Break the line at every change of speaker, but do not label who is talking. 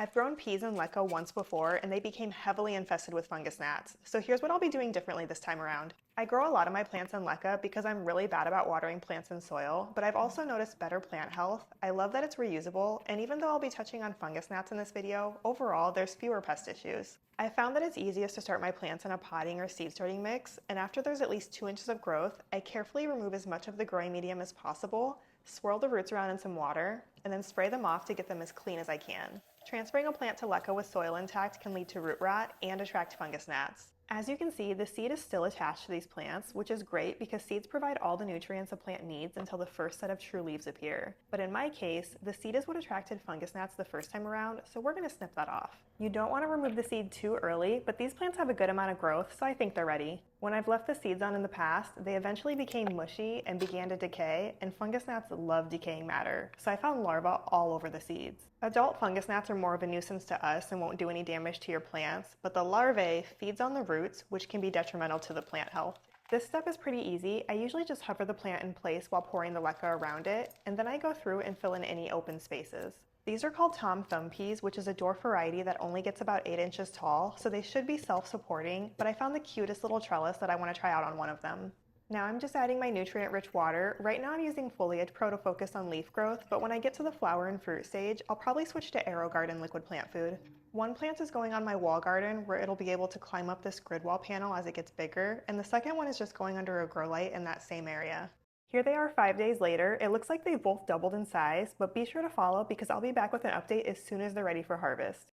I've grown peas in LECA once before and they became heavily infested with fungus gnats. So here's what I'll be doing differently this time around. I grow a lot of my plants in LECA because I'm really bad about watering plants in soil, but I've also noticed better plant health. I love that it's reusable, and even though I'll be touching on fungus gnats in this video, overall there's fewer pest issues. I found that it's easiest to start my plants in a potting or seed starting mix, and after there's at least 2 inches of growth, I carefully remove as much of the growing medium as possible, swirl the roots around in some water, and then spray them off to get them as clean as I can. Transferring a plant to LECA with soil intact can lead to root rot and attract fungus gnats. As you can see, the seed is still attached to these plants, which is great because seeds provide all the nutrients a plant needs until the first set of true leaves appear. But in my case, the seed is what attracted fungus gnats the first time around, so we're going to snip that off. You don't want to remove the seed too early, but these plants have a good amount of growth, so I think they're ready. When I've left the seeds on in the past, they eventually became mushy and began to decay, and fungus gnats love decaying matter, so I found larvae all over the seeds. Adult fungus gnats are more of a nuisance to us and won't do any damage to your plants, but the larvae feeds on the roots, which can be detrimental to the plant health. This step is pretty easy. I usually just hover the plant in place while pouring the LECA around it, and then I go through and fill in any open spaces. These are called Tom Thumb peas, which is a dwarf variety that only gets about 8 inches tall, so they should be self-supporting, but I found the cutest little trellis that I want to try out on one of them. Now I'm just adding my nutrient-rich water. Right now I'm using Foliage Pro to focus on leaf growth, but when I get to the flower and fruit stage, I'll probably switch to AeroGarden liquid plant food. One plant is going on my wall garden where it'll be able to climb up this grid wall panel as it gets bigger, and the second one is just going under a grow light in that same area. Here they are 5 days later. It looks like they've both doubled in size, but be sure to follow because I'll be back with an update as soon as they're ready for harvest.